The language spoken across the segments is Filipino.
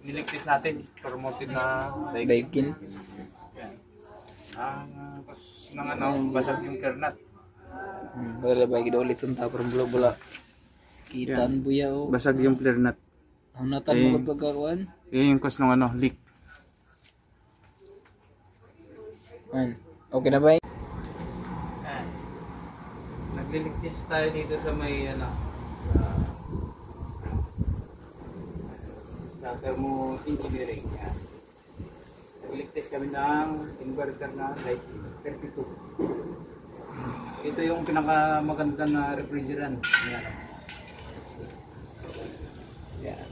Niligtis natin, promoted na Daikin. Yan. Tapos nang ano, basag yung kernat. Wala ba ulit yung tapos bula-bula. Kitan buyaw. Basag yung kernat. Ang natamog at pagkakuan. Yan yung cause ng ano, leak. Okay na ba? Nagliligtis tayo dito sa may ano, sa thermo engineering. Yan. Nagliligtis kami ng inverter na like 32. Ito yung pinakamaganda na refrigerant. Yan. Yan.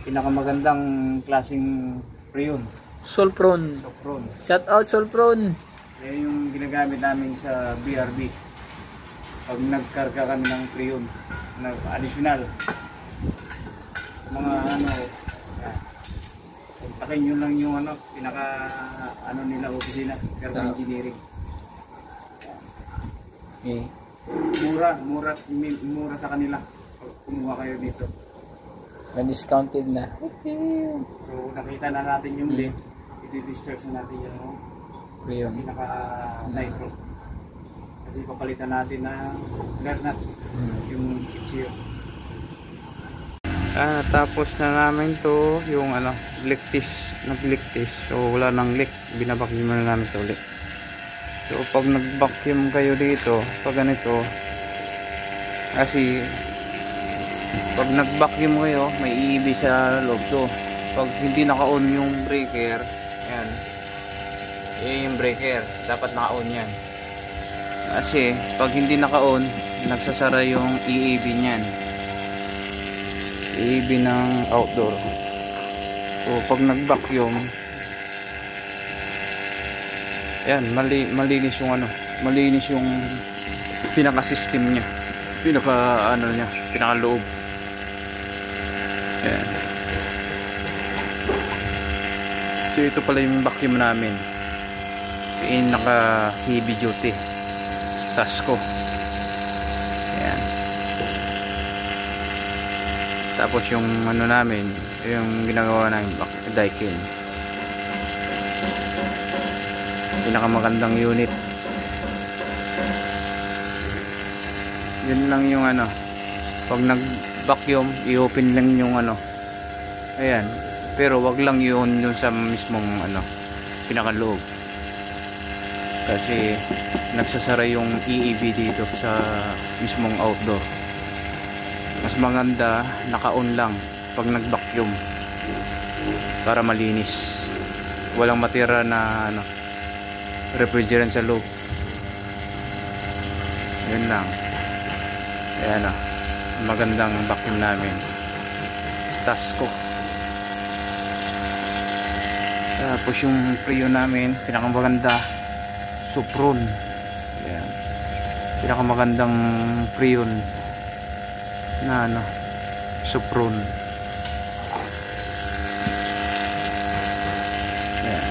Pinakamagandang klaseng Freon. Solpron. Sopron. Shout out Solpron. Yan yung ginagamit namin sa BRB. Pag nagkarga kami ng Freon na additional. Mga ano, kontakin nyo lang yung ano, pinaka ano nila opisina, thermo engineering. Okay. Mura sa kanila pag kumuha kayo dito. Na-discounted na. So nakita na natin yung lead, i-discharge na natin yung Freon. pinaka nitro. Kasi papalitan natin na garnat yung chip. Tapos na namin to yung ano, nag-leak-test. So wala nang leak, binabacuum na namin to ulit. So pag nag-vacuum kayo dito, pag ganito, kasi pag nag-vacuum kayo, may iibi sa loob to. Pag hindi naka-on yung breaker, yan. Yung breaker, dapat naka-on yan. Kasi pag hindi naka-on, nagsasara yung EAB niyan. EAB ng outdoor. So pag nag-vacuum, yan, malinis yung ano, malinis yung pinaka-system niya. Pinaka-loob. Yan. So ito pala yung vacuum namin. Yung naka heavy duty Tasco. Yan. Tapos yung ano namin, yung ginagawa namin Daikin. Pinakamagandang unit. Yun lang yung ano, pag nag-vacuum, i-open lang yung ano. Ayan. Pero wag lang yun sa mismong ano, pinakaloob. Kasi nagsasara yung EEB dito sa mismong outdoor. Mas maganda naka-on lang pag nag-vacuum para malinis. Walang matira na ano, refrigerant sa loob. Yun lang. Ayan o, magandang vacuum namin, Tasco. Tapos yung Freon namin, pinakamaganda, Sopron. Ayan. Pinakamagandang Freon na ano, Sopron. Ayan.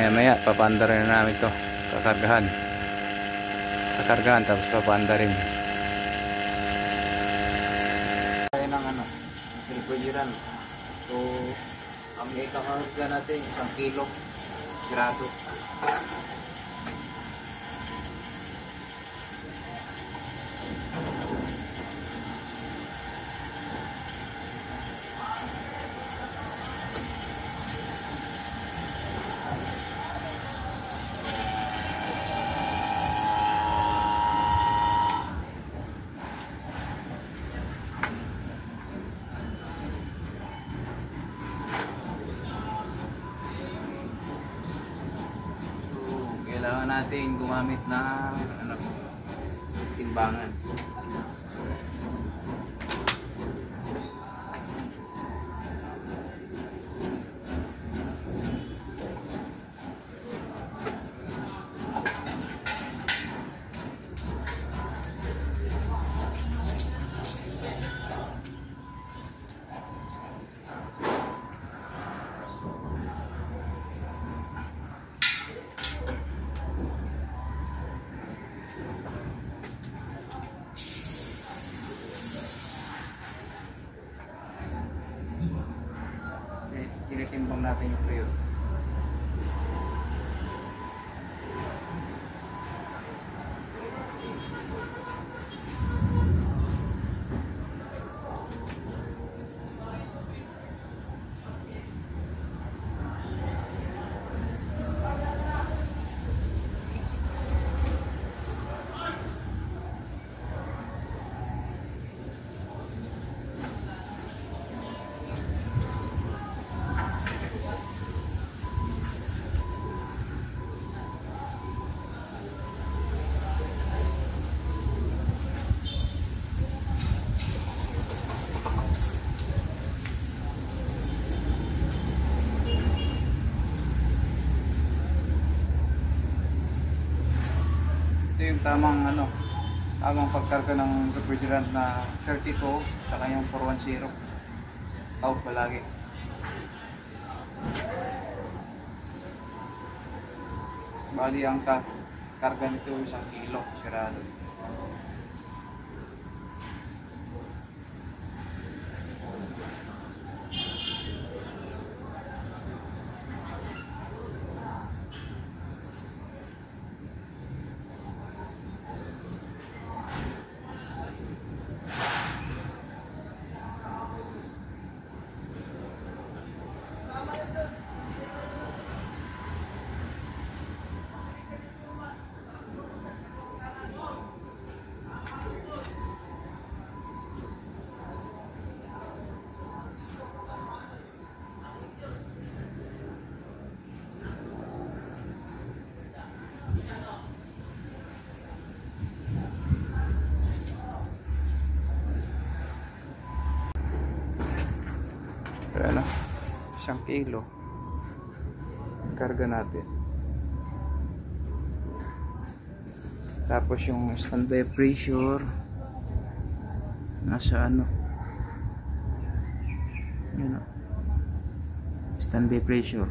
Maya papaanda rin na namin to, kakargahan tapos papaanda rin. Kaya ng ano, refrigerant. So ang ikakarga natin 1 kilo grado. Kailangan natin gumamit ng ano, timbangan. itimbang natin yung fluid. Ito yung tamang pagkarga ng refrigerant na 32 saka yung 410 out palagi. Bali ang karga nito 1 kilo sirado. Ano, 1 kilo karga natin. Tapos yung standby pressure nasa yun, standby pressure